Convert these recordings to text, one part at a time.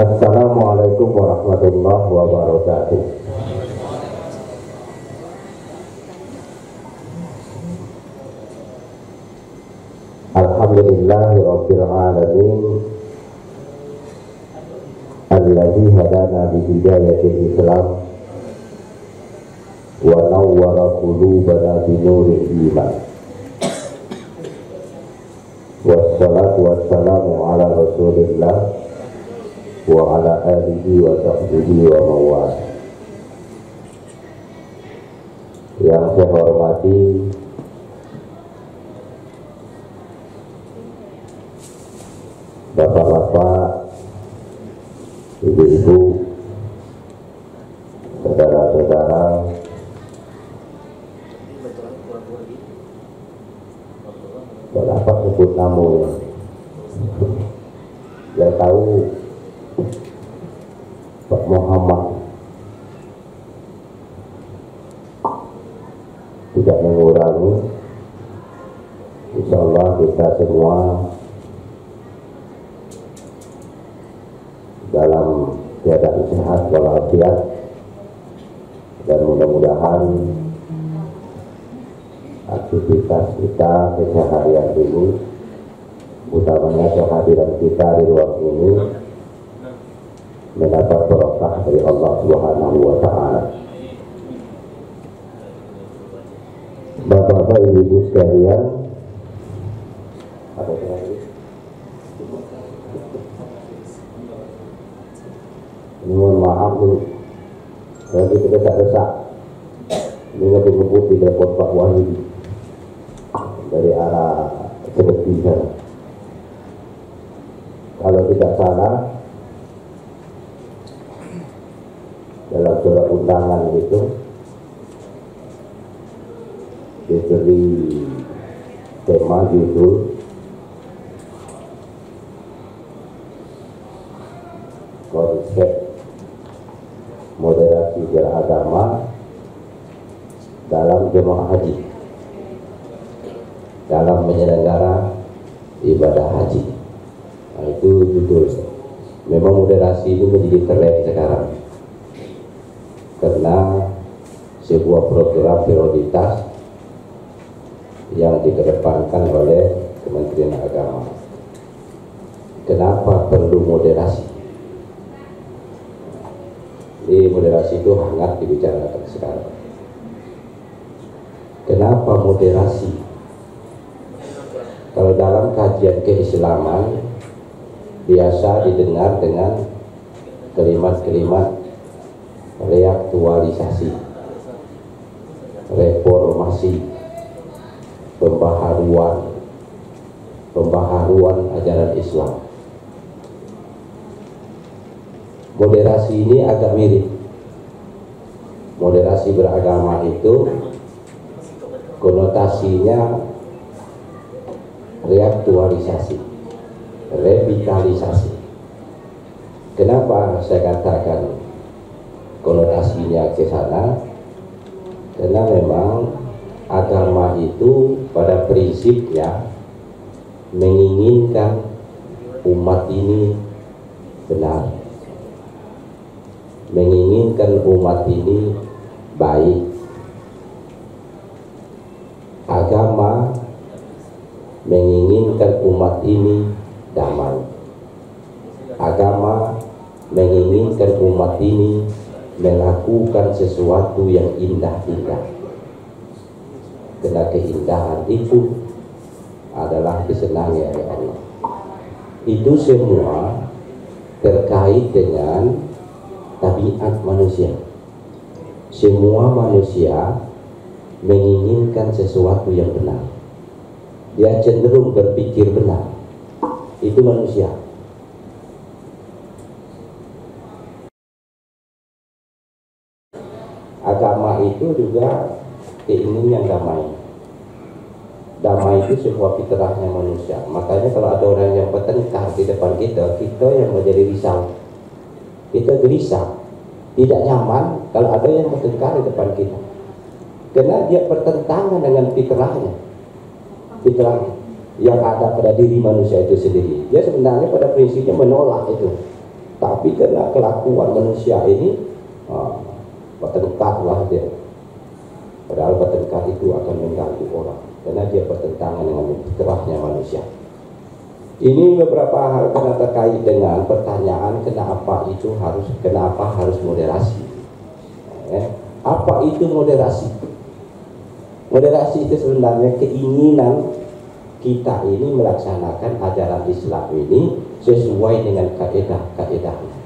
Assalamualaikum warahmatullahi wabarakatuh. Alhamdulillahirabbil alamin alladzi hadana bi hidayatil Islam wa nawwara qulubana bi nuril iman. Wassalatu wassalamu ala Rasulillah wa ala alihi wa sahbihi wa mawala. Yang saya hormati bapak-bapak, ibu-ibu, saudara-saudara, berapa sebut namu yang tahu Pak Muhammad tidak mengurangi. Insyaallah kita semua dalam keadaan sehat walafiat, dan mudah-mudahan aktivitas kita keseharian ini, utamanya kehadiran kita di ruang ini, mendapat berkah dari Allah Subhanahu wa Ta'ala. Bapak-bapak, ibu-ibu sekalian, apa lagi? Ini mohon maaf nih, nanti kita desak ini ngebut-ngebut di telepon Pak Wahid dari arah seperti sana. Kalau tidak salah, dalam surat undangan itu diberi tema judul konsep moderasi beragama dalam jemaah haji, dalam menyelenggara ibadah haji. Nah, itu judul. Memang moderasi ini menjadi tren sekarang karena sebuah program prioritas yang dikedepankan oleh Kementerian Agama. Kenapa perlu moderasi? Moderasi itu hangat dibicarakan sekarang. Kenapa moderasi? Kalau dalam kajian keislaman biasa didengar dengan kalimat-kalimat reaktualisasi, reformasi, pembaharuan ajaran Islam. Moderasi ini agak mirip. Moderasi beragama itu konotasinya reaktualisasi, revitalisasi. Kenapa saya katakan konotasinya ke sana? Karena memang agama itu pada prinsipnya menginginkan umat ini benar, menginginkan umat ini baik. Agama menginginkan umat ini damai. Agama menginginkan umat ini melakukan sesuatu yang indah-indah. Karena keindahan itu adalah disenangi oleh Allah. Itu semua terkait dengan tabiat manusia. Semua manusia menginginkan sesuatu yang benar. Dia cenderung berpikir benar. Itu manusia. Agama itu juga keinginan damai. Damai itu sebuah fitrahnya manusia. Makanya kalau ada orang yang bertengkar di depan kita, kita yang menjadi risau. Kita gelisah, tidak nyaman kalau ada yang bertengkar di depan kita. Karena dia bertentangan dengan fitrahnya. Fitrah yang ada pada diri manusia itu sendiri. Dia sebenarnya pada prinsipnya menolak itu. Tapi karena kelakuan manusia ini bertengkarlah dia. Padahal bertengkar itu akan mengganggu orang karena dia bertentangan dengan fitrahnya manusia. Ini beberapa hal karena terkait dengan pertanyaan kenapa harus moderasi. Apa itu moderasi? Moderasi itu sebenarnya keinginan kita ini melaksanakan ajaran Islam ini sesuai dengan kaidah-kaidahnya,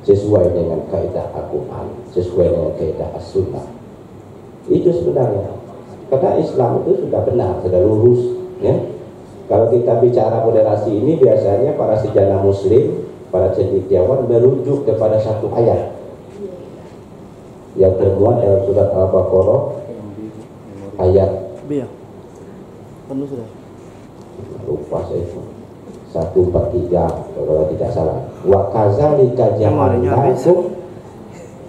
sesuai dengan kaidah Al-Quran, sesuai dengan kaidah As-Sunnah. Itu sebenarnya karena Islam itu sudah benar, sudah lurus, ya. Kalau kita bicara moderasi ini biasanya para sejarah Muslim, para cendekiawan merujuk kepada satu ayat yang termuat dalam surat Al-Baqarah ayat lupa saya 143 kalau tidak salah. Wa kadzalika ja'alnakum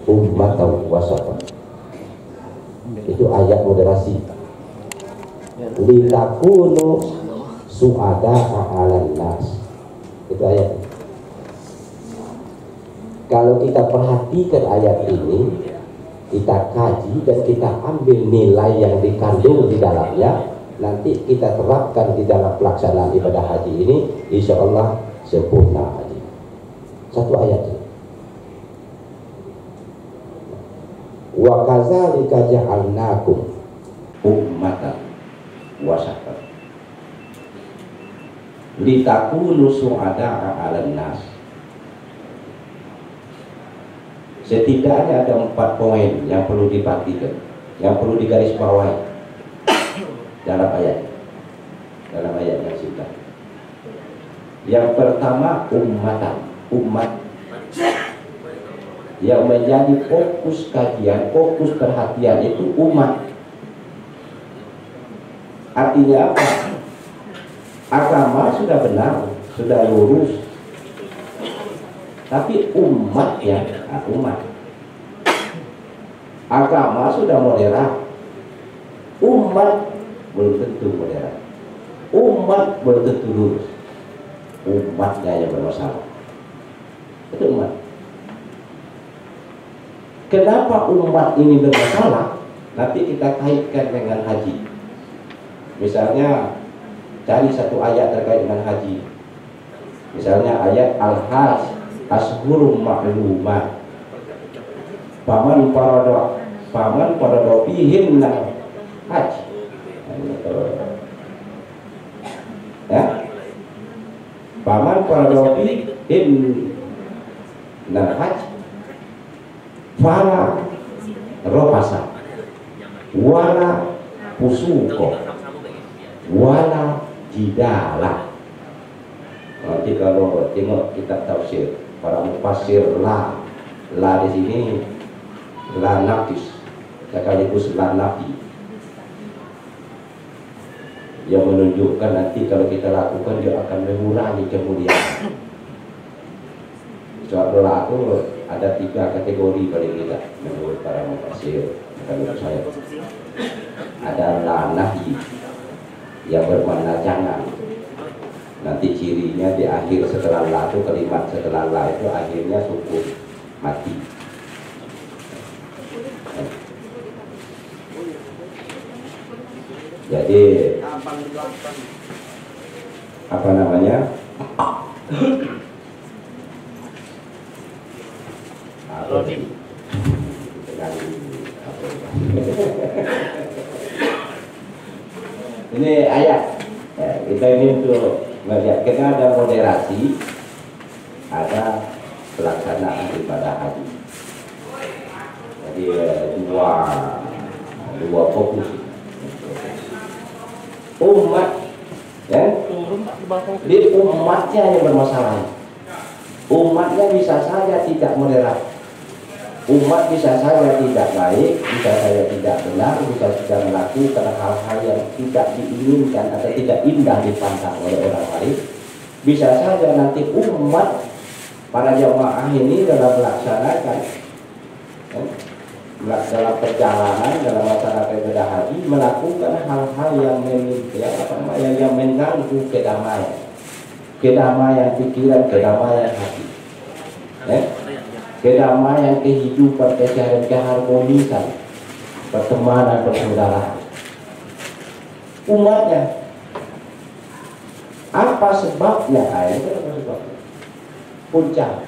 ummatan wasatan. Itu ayat moderasi. Litakunu su'ada'a 'alan nas. Itu ayat. Kalau kita perhatikan ayat ini, kita kaji dan kita ambil nilai yang dikandung di dalamnya, nanti kita terapkan di dalam pelaksanaan ibadah haji ini, insya Allah sempurna haji. Satu ayat. Wa kadzalika ja'alnakum ummatan wasatan litakunu su'ada'a 'alan nas. Setidaknya ada 4 poin yang perlu diperhatikan, yang perlu digarisbawahi dalam ayat yang singkat. Yang pertama umat yang menjadi fokus kajian, fokus perhatian itu umat. Artinya apa? Agama sudah benar, sudah lurus, tapi umat umat. Agama sudah moderat, umat belum tentu moderat, umat belum tentu lurus, umatnya yang bermasalah. Itu umat. Kenapa umat ini bermasalah? Nanti kita kaitkan dengan haji. Misalnya cari satu ayat terkait dengan haji. Misalnya ayat Al-Hajj Ashhurum ma'lumat. Paman parada fihinna haji. Ya. Paman parada fihinna haji. Fala rofasa wala fusuko wala jidala. Nanti kalau tengok kitab tafsir para mufassir la di sini la nafis sekaligus la nafi, yang menunjukkan nanti kalau kita lakukan dia akan mengurangi kemuliaan. Soal la itu ada 3 kategori paling tidak menurut para mufassir. Menurut saya ada la nahi yang bermakna jangan. Nanti cirinya di akhir setelah la itu, kalimat setelah la itu akhirnya sukun mati. Jadi apa namanya? Ini ayat kita ini untuk melihat kita ada moderasi, ada pelaksanaan ibadah haji. Jadi dua fokus. Umat, ya, di umatnya yang bermasalah. Umatnya bisa saja tidak moderat. Umat bisa saja tidak baik, bisa saja tidak benar, bisa saja melakukan hal-hal yang tidak diinginkan atau tidak indah dipandang oleh orang lain. Bisa saja nanti umat para jamaah ini dalam melaksanakan dalam perjalanan dalam masyarakat ibadah haji melakukan hal-hal yang mengganggu kedamaian pikiran, kedamaian hati. kedamaian kehidupan, kesehatan, keharmonisan, pertemanan, persaudaraan umatnya. Apa sebabnya? Punca.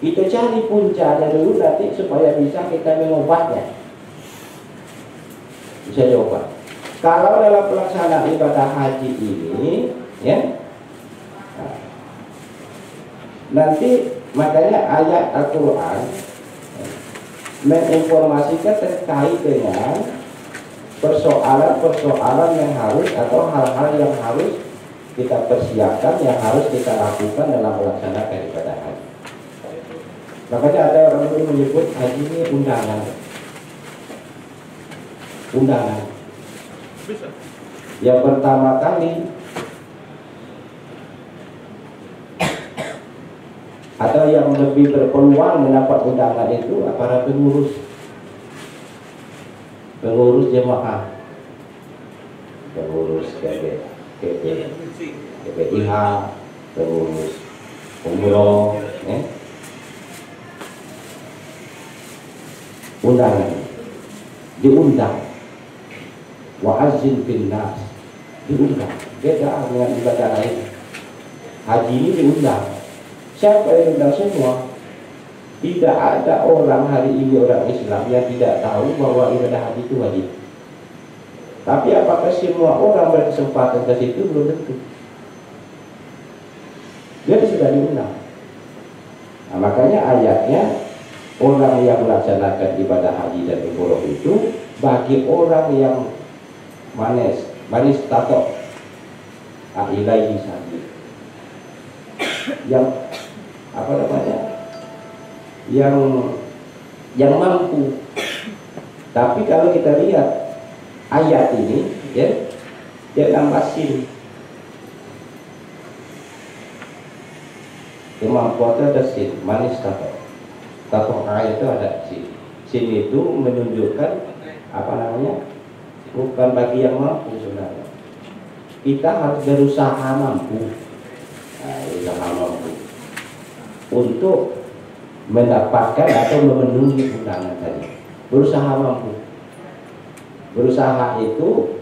Itu cari puncanya dulu nanti supaya bisa kita mengobatnya. Bisa diobat. Kalau dalam pelaksanaan ibadah haji ini, ya, nanti makanya ayat Al-Quran menginformasikan terkait dengan persoalan-persoalan yang harus atau hal-hal yang harus kita persiapkan, yang harus kita lakukan dalam melaksanakan ibadah haji. Makanya ada orang yang menyebut haji ini undangan. Undangan. Yang pertama kali atau yang lebih berpeluang mendapat undangan itu para pengurus jemaah, pengurus KPIH, pengurus umroh, undangan, diundang, wa'azin bin nas, diundang. Beda dengan ibadah lain. Haji ini diundang. Siapa yang diundang? Semua. Tidak ada orang hari ini, orang Islam yang tidak tahu bahwa ibadah haji itu wajib. Tapi apakah semua orang berkesempatan ke situ? Belum tentu. Dia sudah diundang. Nah, makanya ayatnya orang yang melaksanakan ibadah haji dan umroh itu bagi orang yang manis tato ilaihi sabi, yang apa namanya, yang mampu. Tapi kalau kita lihat ayat ini, ya, dia nambah sin. Kemampuan itu ada sin, manis tato. Tato ayat itu ada sin. Sin itu menunjukkan apa namanya? Bukan bagi yang mampu sebenarnya. Kita harus berusaha mampu. Nah, usaha mampu untuk mendapatkan atau memenuhi undangan tadi. Berusaha mampu. Berusaha itu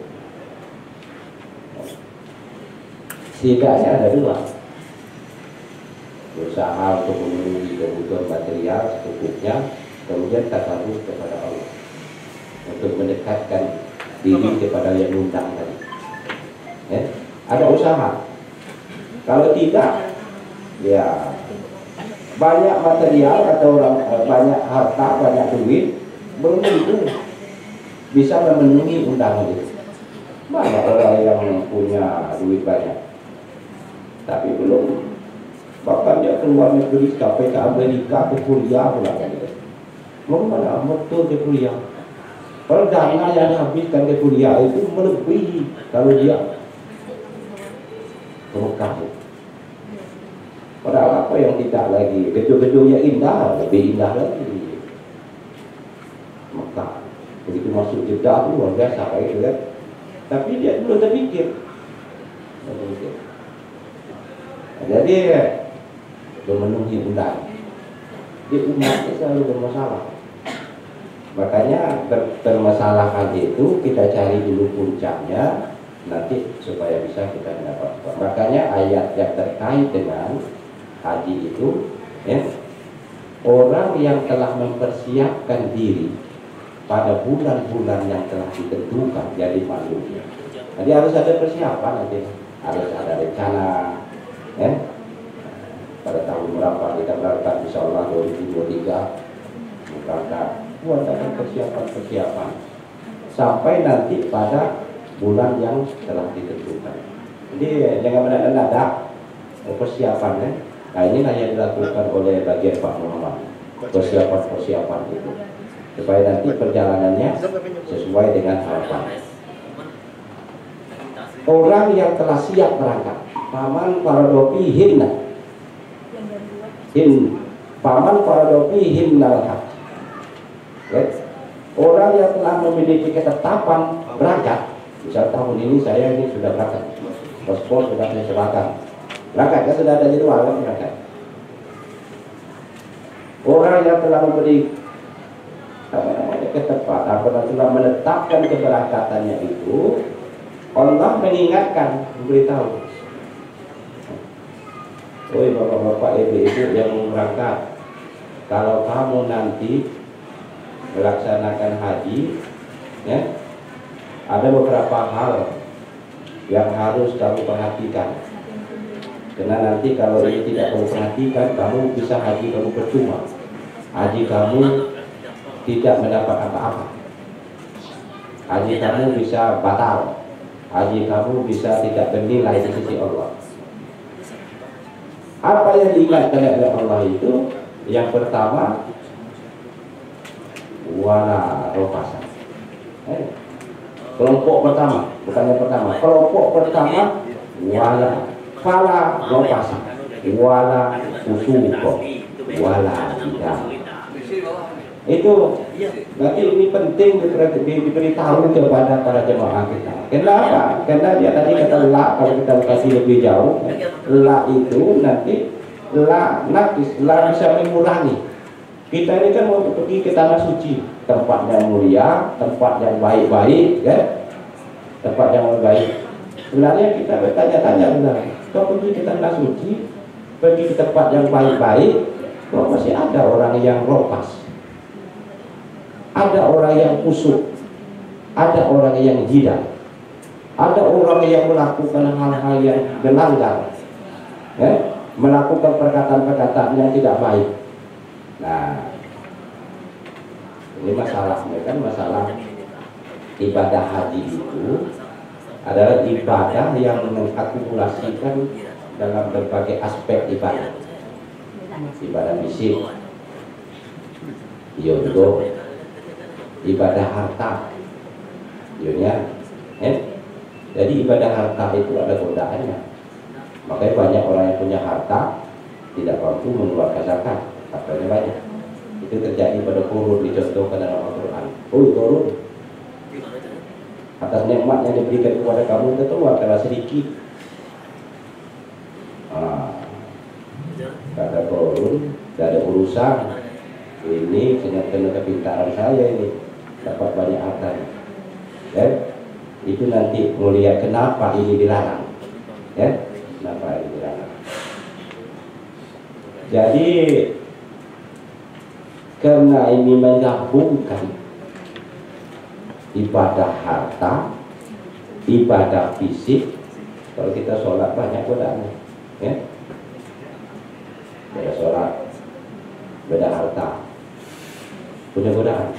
setidaknya ada dua. Berusaha untuk memenuhi kebutuhan material secukupnya, kemudian takarruf kepada Allah, untuk mendekatkan diri kepada yang undang tadi. Ya, ada usaha. Kalau tidak, ya banyak material atau banyak harta, banyak duit, belum tentu bisa memenuhi undangan itu. Banyak orang yang punya duit banyak, tapi belum. Bahkan dia keluar negeri, sampai ke Amerika, ke kuliah pula kan gitu. Mau mana betul ke kuliah? Kalau dana yang dihabiskan ke kuliah itu melebihi kalau dia berkah. Padahal apa yang tidak lagi, gedung-gedung yang indah, lebih indah lagi. Maka begitu masuk Jeddah itu luar biasa, gitu kan? Tapi dia belum terpikir. Jadi memenuhi undangan. Di umatnya selalu bermasalah. Makanya permasalahan itu kita cari dulu puncaknya, nanti supaya bisa kita mendapatkan. Makanya ayat yang terkait dengan haji itu, ya, orang yang telah mempersiapkan diri pada bulan-bulan yang telah ditentukan jadi maklumnya. Jadi harus ada persiapan, nanti harus ada rencana, ya. Pada tahun berapa kita berangkat, insyaallah 2023 berangkat, buat ada persiapan sampai nanti pada bulan yang telah ditentukan. Jadi jangan mendadak persiapannya. Nah, inilah yang dilakukan oleh bagian Pak Muhammad, persiapan itu, supaya nanti perjalanannya sesuai dengan harapan. Orang yang telah siap berangkat, paman paradopi hinna, paman paradopi hinnal haq. Orang yang telah memiliki ketetapan berangkat, misal tahun ini saya ini sudah berangkat, paspor sudah saya serahkan, berangkat, ya sudah ada jadwal kan berangkat. Orang yang telah memberi ketepatan, telah menetapkan keberangkatannya itu, Allah mengingatkan, memberitahu, woi bapak-bapak, ibu-ibu yang mau berangkat, kalau kamu nanti melaksanakan haji, ya, ada beberapa hal yang harus kamu perhatikan. Karena nanti kalau ini tidak kamu perhatikan, kamu bisa haji kamu percuma. Haji kamu tidak mendapat apa-apa. Haji kamu bisa batal. Haji kamu bisa tidak bernilai di sisi Allah. Apa yang diingatkan oleh Allah itu? Yang pertama, wala rofasan. Kelompok pertama, bukan yang pertama. Kelompok pertama, wala fala rofasan, wala usuko, wala tidak. Itu nanti ini penting diberitahu kepada para jemaah kita. Kenapa? Karena dia tadi kata la, kalau kita kasih lebih jauh, la itu nanti la nafis, la bisa mengurangi. Kita ini kan mau pergi ke tanah suci, tempat yang mulia, tempat yang baik-baik, ya, tempat yang baik. Sebenarnya kita bertanya-tanya, benar, kau pergi ke tanah suci, pergi ke tempat yang baik-baik, kok masih ada orang yang ropas, ada orang yang kusuk, ada orang yang jidat, ada orang yang melakukan hal-hal yang melanggar, ya, melakukan perkataan-perkataan yang tidak baik. Nah, ini masalahnya kan, masalah ibadah haji itu adalah ibadah yang mengakumulasikan dalam berbagai aspek ibadah. Ibadah fisik, yoga, ibadah harta, dunia. Jadi ibadah harta itu ada godaannya. Makanya banyak orang yang punya harta tidak mampu mengeluarkan zakat, hartanya banyak. Itu terjadi pada Qurun, dicontohkan dalam Al-Quran. Oh, Qurun, atas nikmat yang diberikan kepada kamu itu keluarkanlah sedikit. Kata Qurun, tidak ada urusan. Ini kena kepintaran saya ini, dapat banyak harta. Ya, itu nanti melihat kenapa ini dilarang. Ya, kenapa ini dilarang. Jadi karena ini menggabungkan ibadah harta, ibadah fisik. Kalau kita sholat banyak godaannya, ya. Beda sholat, beda harta, punya godaan.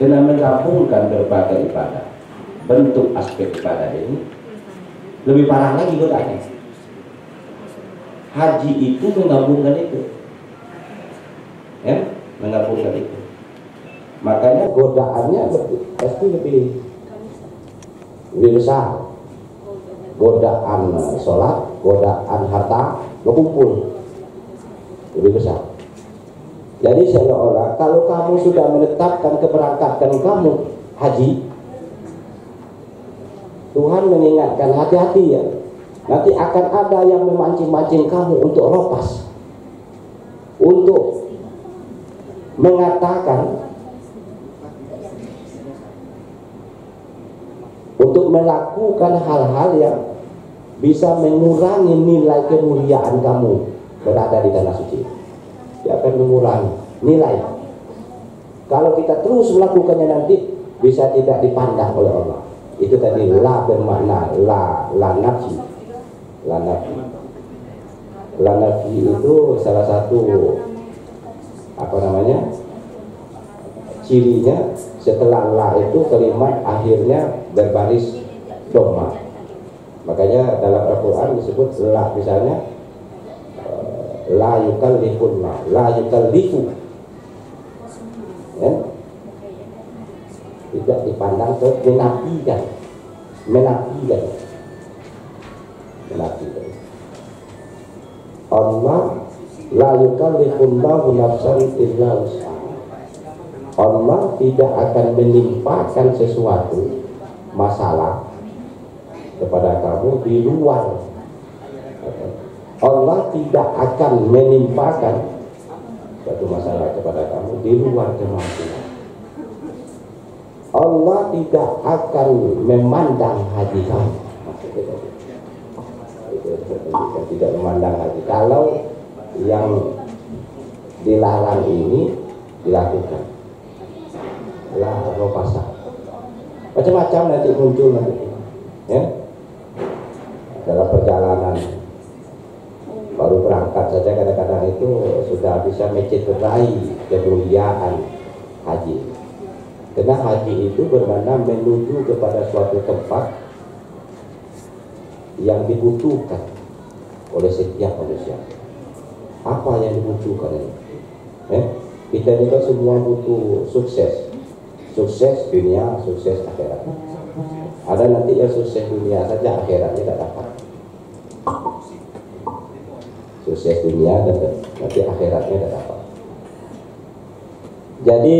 Karena menggabungkan berbagai ibadah, bentuk aspek ibadah ini lebih parah lagi godaannya. Haji itu menggabungkan itu, ya, menggabungkan itu. Makanya godaannya pasti lebih besar. Godaan sholat, godaan harta, berkumpul lebih besar. Jadi seolah-olah kalau kamu sudah menetapkan keberangkatan kamu haji, Tuhan mengingatkan, hati-hati ya, nanti akan ada yang memancing-mancing kamu untuk ropas, untuk mengatakan, untuk melakukan hal-hal yang bisa mengurangi nilai kemuliaan kamu berada di tanah suci. Dia akan mengurangi nilai. Kalau kita terus melakukannya nanti bisa tidak dipandang oleh Allah. Itu tadi la bermakna la nafi. La nafi. La nafi itu salah satu apa namanya? Cirinya setelah la itu kalimat akhirnya berbaris dhamma. Makanya dalam Al-Quran disebut la, misalnya la yukallifuna, la yukallifu, ya? Tidak dipandang ke menafikan. Allah la yukallifullahu nafsan illa wus'aha. Allah tidak akan menimpakan sesuatu masalah kepada kamu di luar. Allah tidak akan menimpakan satu masalah kepada kamu di luar kemampuan. Allah tidak akan memandang haji kamu. Tidak memandang haji. Kalau yang dilarang ini dilakukan, lah pasang. Macam-macam nanti muncul nanti, ya. Dalam perjalanan baru berangkat saja kadang-kadang itu sudah bisa mencederai kemuliaan haji. Karena haji itu bermakna menuju kepada suatu tempat yang dibutuhkan oleh setiap manusia. Apa yang dibutuhkan ini? Kita ini kan semua butuh sukses. Sukses dunia, sukses akhirat. Ada nanti yang sukses dunia saja, akhiratnya tidak dapat. Sukses dunia dan nanti akhiratnya tidak dapat. Jadi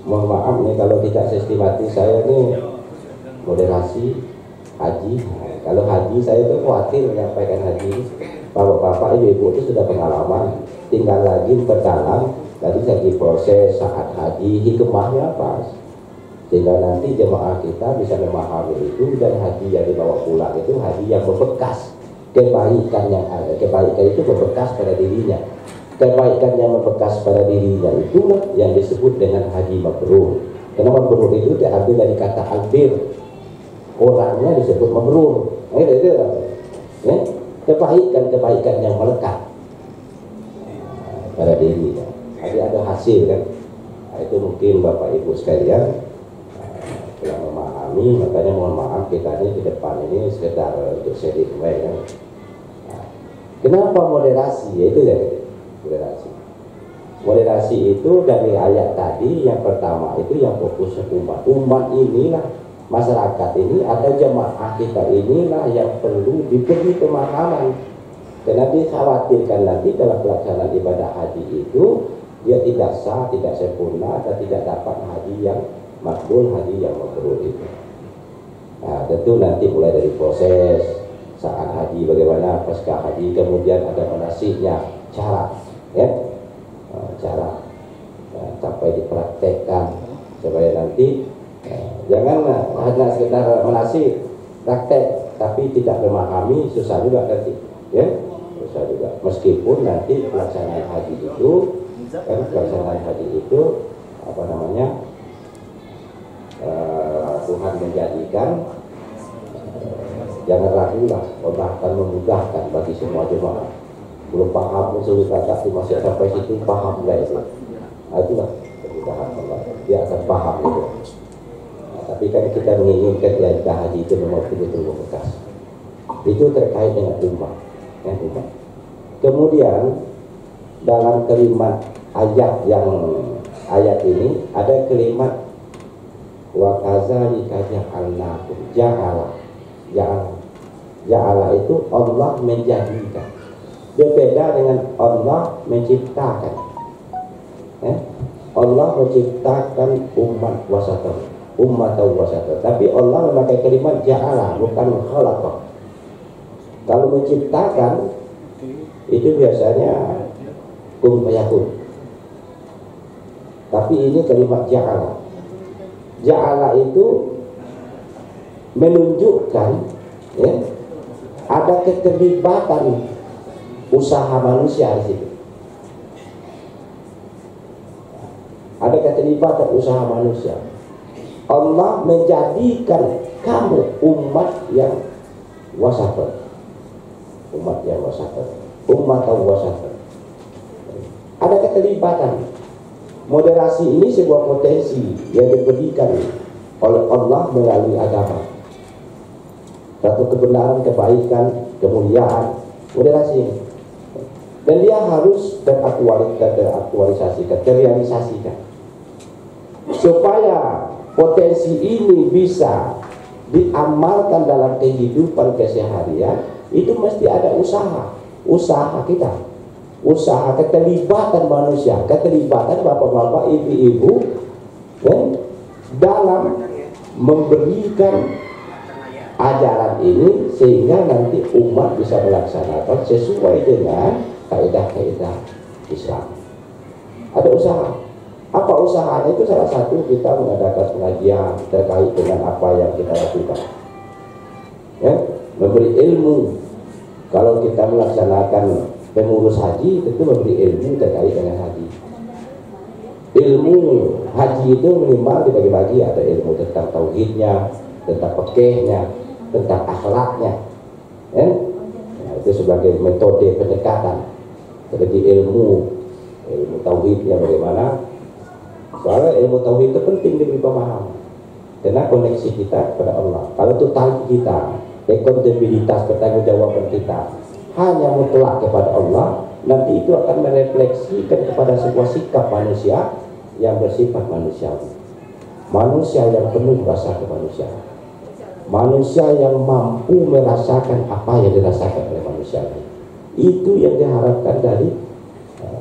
mohon maaf nih kalau tidak sistematis, saya ini moderasi haji. Kalau haji saya itu khawatir menyampaikan haji. Bapak-bapak, ibu-ibu itu sudah pengalaman, tinggal lagi berdalam. Tadi saya diproses saat haji, hikmahnya apa? Sehingga nanti jemaah kita bisa memahami itu, dan haji yang dibawa pulang itu haji yang membekas. Kebaikan yang ada, kebaikan itu membekas pada dirinya. Kebaikan yang membekas pada dirinya itulah yang disebut dengan haji mabrur. Karena mabrur itu diambil dari kata albir, orangnya disebut mabrur. Ya? Kebaikan yang melekat pada dirinya. Jadi ada hasil kan. Nah, itu mungkin Bapak Ibu sekalian telah memahami. Makanya mohon maaf kita ini di depan ini sekedar untuk sharing kan. Nah, kenapa moderasi? Yaitu ya moderasi. Moderasi itu dari ayat tadi yang pertama itu yang fokusnya umat. Umat inilah, masyarakat ini, ada jemaah kita inilah yang perlu diberi pemahaman. Karena dikhawatirkan nanti dalam pelaksanaan ibadah haji itu dia tidak sah, tidak sempurna, dan tidak dapat haji yang makbul, haji yang mabrur itu. Nah, tentu nanti mulai dari proses saat haji, bagaimana pasca haji, kemudian ada manasiknya, cara, ya, cara sampai dipraktekkan supaya nanti jangan hanya sekedar manasik, praktek, tapi tidak memahami, susah juga nanti, ya, susah juga. Meskipun nanti pelaksanaan haji itu pelaksanaan haji itu apa namanya, Tuhan menjadikan jangan ragu lah, Allah akan memudahkan bagi semua jemaah. Belum paham usul kata masih sampai situ paham nggak itu? Nah, itulah kemudahan Allah, dia akan paham itu. Nah, tapi kan kita menginginkan ibadah haji itu memang betul-betul membekas. Itu terkait dengan umat, ya, umat. Kemudian dalam kalimat ayat ini ada kalimat wa kadzalika ja'alnakum. Ja'ala itu Allah menjadikan. Berbeda dengan Allah menciptakan. Allah menciptakan umat wasatan. Tapi Allah memakai kalimat ja'ala, bukan khalaqa. Kalau menciptakan itu biasanya kun fayakun. Tapi ini kalimat ja'ala. Ja'ala itu menunjukkan, ya, ada keterlibatan usaha manusia di situ. Ada keterlibatan usaha manusia. Allah menjadikan kamu umat yang wasatan. Umat yang wasatan. Umat yang wasatan. Ada keterlibatan. Moderasi ini sebuah potensi yang diberikan oleh Allah melalui agama. Satu kebenaran, kebaikan, kemuliaan, moderasi ini. Dan dia harus teraktualisasikan, terrealisasikan. Supaya potensi ini bisa diamalkan dalam kehidupan keseharian, itu mesti ada usaha kita, usaha keterlibatan manusia, keterlibatan bapak-bapak, ibu-ibu, ya, dalam memberikan ajaran ini sehingga nanti umat bisa melaksanakan sesuai dengan kaidah-kaidah Islam. Ada usaha. Apa usahanya? Itu salah satu kita mengadakan pengajian terkait dengan apa yang kita lakukan. Ya, memberi ilmu. Kalau kita melaksanakan pengurus haji, tentu memberi ilmu terkait dengan haji. Ilmu haji itu minimal dibagi-bagi, ada ilmu tentang tauhidnya, tentang fikihnya, tentang akhlaknya. Ya? Nah, itu sebagai metode pendekatan. Jadi ilmu tauhidnya bagaimana? Soalnya ilmu tauhid itu penting diberi pemahaman. Karena koneksi kita kepada Allah. Kalau total kita, akuntabilitas pertanggungjawaban kita hanya mutlak kepada Allah, nanti itu akan merefleksikan kepada sebuah sikap manusia yang bersifat manusiawi. Manusia yang penuh rasa kemanusiaan. Manusia yang mampu merasakan apa yang dirasakan oleh manusia. Itu yang diharapkan dari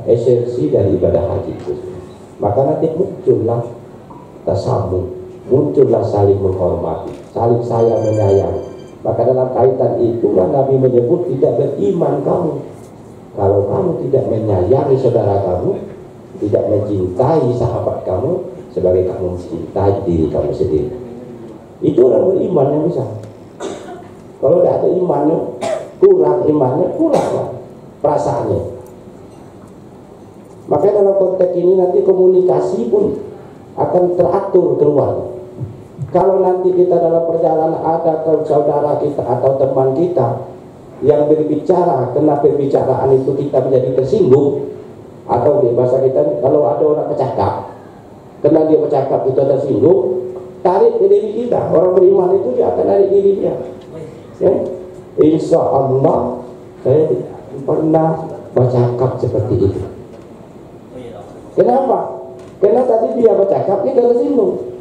esensi dari ibadah haji itu. Maka nanti muncullah tasamuh, muncullah saling menghormati, saling sayang menyayangi. Maka dalam kaitan itulah Nabi menyebut tidak beriman kamu kalau kamu tidak menyayangi saudara kamu, tidak mencintai sahabat kamu sebagai kamu mencintai diri kamu sendiri. Itu orang beriman yang bisa. Kalau tidak ada imannya, kurang lah perasaannya. Maka dalam konteks ini nanti komunikasi pun akan teratur keluar. Kalau nanti kita dalam perjalanan ada saudara kita atau teman kita yang berbicara, kena pembicaraan itu kita menjadi tersinggung, atau di bahasa kita kalau ada orang bercakap, kena dia bercakap kita tersinggung, tarik ke diri kita. Orang beriman itu dia akan tarik diri dia. Ya? Insya Allah saya pernah bercakap seperti itu. Kenapa? Karena tadi dia bercakap kita tersinggung.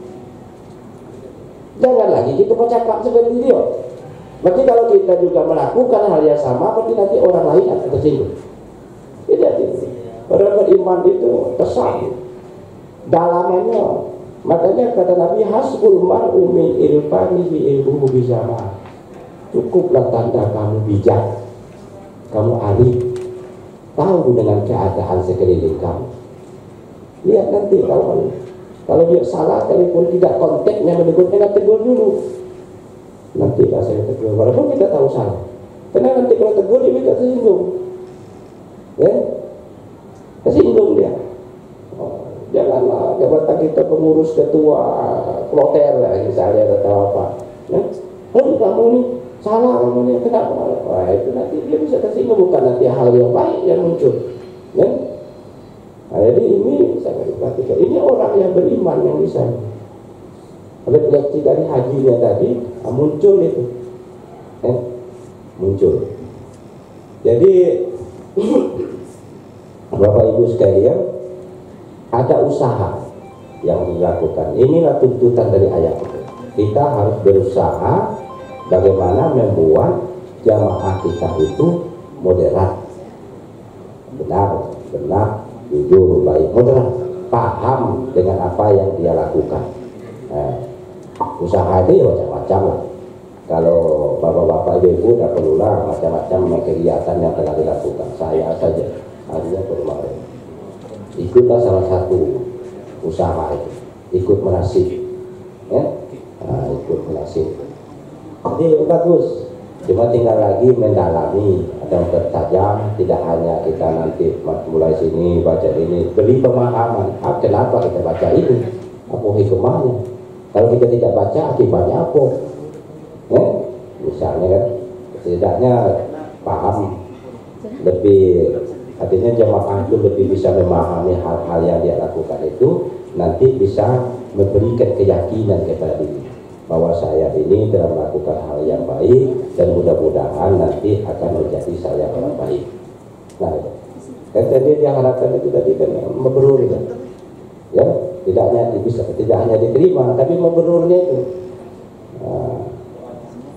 Jangan lagi kita bercakap seperti dia. Berarti kalau kita juga melakukan hal yang sama, berarti nanti orang lain akan tersinggung. Jadi orang beriman itu kesan dalamannya. Makanya kata Nabi, hasbul mar'u min irfanihi ilmuhu bizama. Cukuplah tanda kamu bijak, kamu arif, tahu dengan keadaan sekeliling kamu. Lihat nanti kalau dia salah, telepon tidak kontaknya menegur, kita tegur dulu. Nanti lah saya tegur, walaupun kita tahu salah. Karena nanti kalau tegur dia tidak tersinggung, ya, tersinggung dia. Janganlah jabatan kita pengurus ketua kloter lah misalnya atau apa. Ya, kamu nih salah, kamu nih kenapa? Wah, itu nanti dia bisa tersinggung, bukan nanti hal yang baik yang muncul. Ya. Nah, jadi ini sangat diperhatikan. Ini orang yang beriman yang bisa. Refleksi dari hajinya tadi muncul itu, muncul. Jadi Bapak Ibu sekalian, ada usaha yang dilakukan. Inilah tuntutan dari ayat itu. Kita harus berusaha bagaimana membuat jamaah kita itu moderat, benar, jujur, baik, moderat, paham dengan apa yang dia lakukan. Usaha itu ya macam-macam lah. Kalau bapak-bapak ibu tidak perlulah macam-macam kegiatan yang telah dilakukan. Saya saja harinya kemarin ikutlah salah satu usaha itu, ikut menasib, ya, ikut menasib. Jadi bagus. Cuma tinggal lagi mendalami atau mempertajam. Tidak hanya kita nanti mulai sini baca ini, beri pemahaman. Kenapa kita baca ini? Apa hikmahnya? Kalau kita tidak baca, akibatnya apa? Misalnya kan, setidaknya paham lebih, artinya jamaah itu lebih bisa memahami hal-hal yang dia lakukan itu, nanti bisa memberikan keyakinan kepada diri bahwa saya ini dalam melakukan hal yang baik dan mudah-mudahan nanti akan menjadi saya orang baik. Nah, kan tadi yang harapkan itu tadi kan mabrur kan, ya, tidak hanya diterima, tapi mabrurnya itu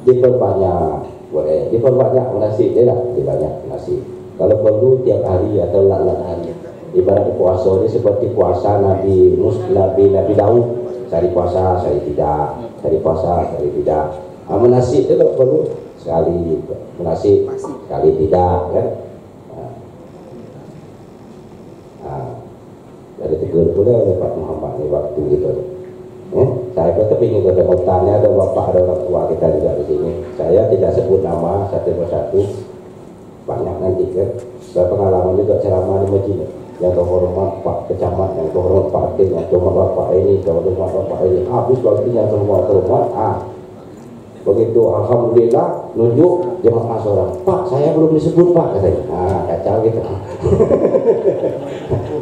diperbanyak, boleh diperbanyak nasi, ya, dibanyak nasi. Kalau perlu tiap hari atau lalat hari. Ibarat puasa ini seperti puasa Nabi Daud, sehari puasa, sehari tidak. Dari puasa, dari tidak. Menasi itu kalau perlu sekali menasi, sekali tidak, kan? Dari tegur pula oleh Pak Muhammad di waktu gitu. Saya tetap ingin kedepannya ada bapak, ada orang tua kita juga di sini. Saya tidak sebut nama satu persatu, banyak nanti kan. Saya pengalaman juga ceramah di masjid. Yang terhormat Pak Kecamat, yang terhormat Pak Tim, yang terhormat Bapak ini, terhormat Bapak ini. Habis waktunya semua terhormat. Begitu alhamdulillah nunjuk jemaah seorang. Pak, saya belum disebut Pak katanya. Kacau gitu.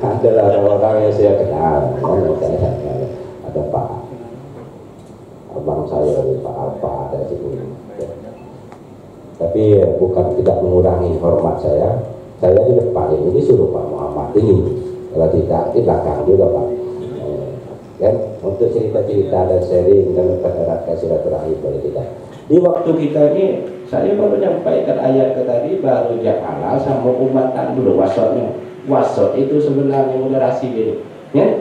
Adalah orang yang saya kenal. Ada Pak abang saya, Pak Alfa ada sini. Tapi bukan tidak mengurangi hormat saya. Saya di depan ini disuruh Pak Muhammad ini, kalau tidak di belakang juga Pak. Kan untuk cerita-cerita dan sharing dan penerangan silaturahim boleh tidak. Di waktu kita ini saya baru menyampaikan ayat ke tadi baru jamaah sama umatan dulu wasotnya. Wasot itu sebenarnya moderasi ini, ya.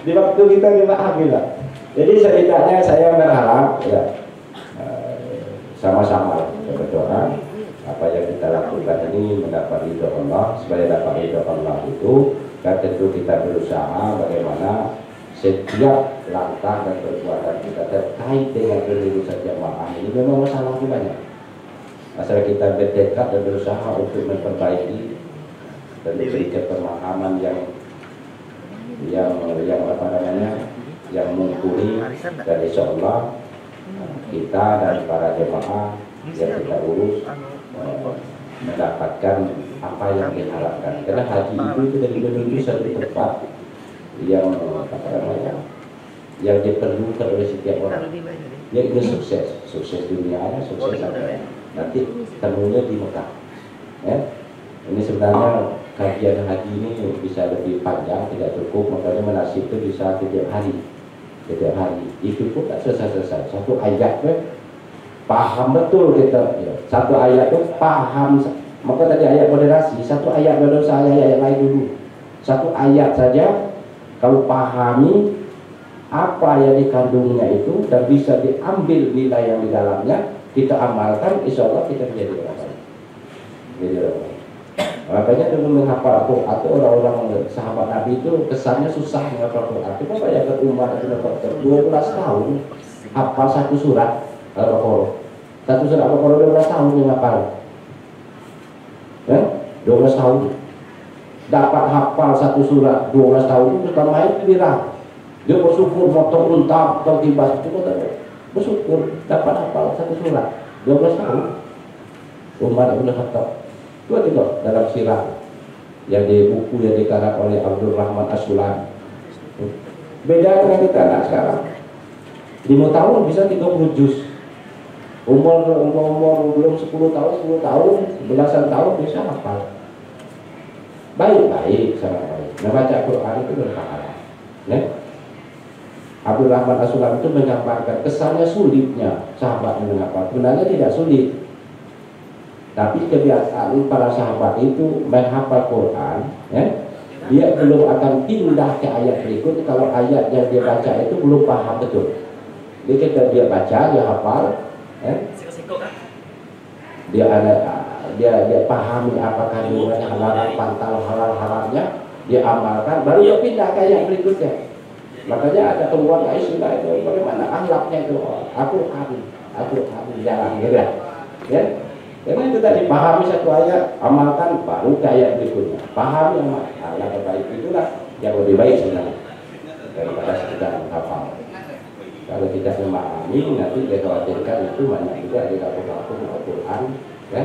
Di waktu kita dipahami lah. Jadi ceritanya saya berharap ya sama-sama berdoa. Apa yang kita lakukan ini mendapat ridho Allah. Supaya dapat ridho Allah itu kan tentu kita berusaha bagaimana setiap langkah dan perbuatan kita terkait dengan kelulusan jamaah ini memang masalahnya banyak. Asal kita bertekad dan berusaha untuk memperbaiki dan memberikan pemahaman yang apa namanya, yang mumpuni, dan insya Allah kita dan para jemaah yang kita urus mendapatkan apa yang diharapkan. Karena haji itu dari menuju satu tempat yang apa namanya, yang diperlukan oleh setiap orang. Dia ingin sukses dunianya, sukses apa? Nanti temunya di Mekah. Ya? Ini sebenarnya kajian haji ini bisa lebih panjang, tidak cukup, makanya menasib itu bisa setiap hari. Itu pun tak selesai. Satu ayat paham betul kita, ya. Satu ayat itu paham. Maka tadi ayat moderasi, satu ayat berdosa ayat lain dulu. Satu ayat saja kalau pahami apa yang dikandungnya itu dan bisa diambil nilai yang di dalamnya, kita amalkan, insya Allah kita menjadi orang baik. Makanya dulu menghafal Al-Quran itu orang-orang sahabat Nabi itu kesannya susah menghafal Al-Quran. Cuma bayangkan Umar itu dapat 12 tahun hafal satu surat Al-Baqarah. Satu surat Al-Baqarah 12 tahun dia hafal. 12 tahun dapat hafal satu surat 12 tahun itu pertama itu dirah. Dia bersyukur motor unta tertibas itu bersyukur dapat hafal satu surat 12 tahun. Umar bin Khattab. Dua tengok dalam sirah yang di buku yang dikarang oleh Abdul Rahman As-Sulami. Beda dengan kita anak sekarang. 5 tahun bisa 30 juz. Umur belum 10 tahun, belasan tahun bisa hafal. Baik, sangat baik. Membaca Quran itu berpahala. Abdul Rahman As-Sulami itu menggambarkan kesannya sulitnya sahabat menghafal. Sebenarnya tidak sulit. Tapi kebiasaan para sahabat itu menghafal Quran, ya, dia belum akan pindah ke ayat berikut kalau ayat yang dia baca itu belum paham betul. Jadi ketika dia baca, dia hafal, ya, dia pahami apa kandungan halal, pantal halal-haramnya, dia amalkan, baru dia pindah ke ayat berikutnya. Makanya ada keluar istilah itu bagaimana akhlaknya itu, aku jalan gitu ya. Karena itu tadi pahami satu ayat, amalkan, baru ke ayat berikutnya. Pahami yang terbaik itulah yang lebih baik sebenarnya daripada sekedar hafal. Kalau kita memahami, nanti dikhawatirkan itu banyak juga di kampung-kampung Al-Quran, ya.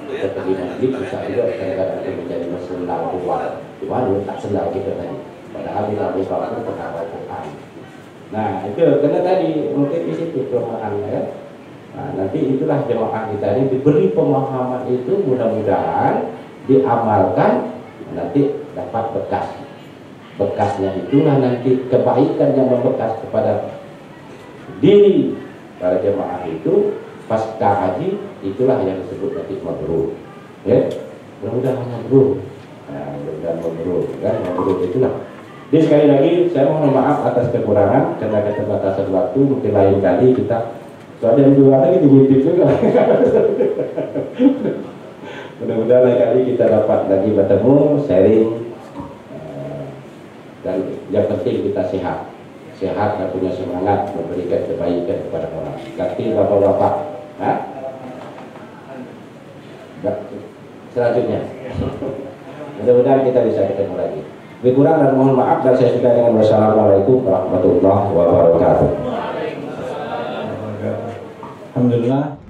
Kita pergi masjid susah juga kadang-kadang itu menjadi sendal keluar. Waduh, tak sendal kita tadi. Padahal di kampung-kampung terhafal Al-Quran. Nah itu karena tadi mungkin di situ kelemahannya, ya. Nah, nanti itulah jemaah kita ini diberi pemahaman itu, mudah-mudahan diamalkan, nanti dapat bekasnya itulah nanti kebaikan yang membekas kepada diri para jemaah itu pasca haji, itulah yang disebut nanti mabrur, ya. Mudah-mudahan mabrur. Nah, mudah-mudahan mabrur, kan mabrur itulah. Jadi sekali lagi saya mohon maaf atas kekurangan karena keterbatasan waktu, mungkin lain kali kita. Soalnya yang dua lagi di YouTube juga. Mudah-mudahan lain kali kita dapat lagi bertemu, sharing, dan yang penting kita sehat dan punya semangat memberikan kebaikan kepada orang. Ganti bapak-bapak, selanjutnya. Mudah-mudahan kita bisa ketemu lagi. Lebih kurang dan mohon maaf, dan saya sudah dengan wassalamualaikum warahmatullahi wabarakatuh. Alhamdulillah.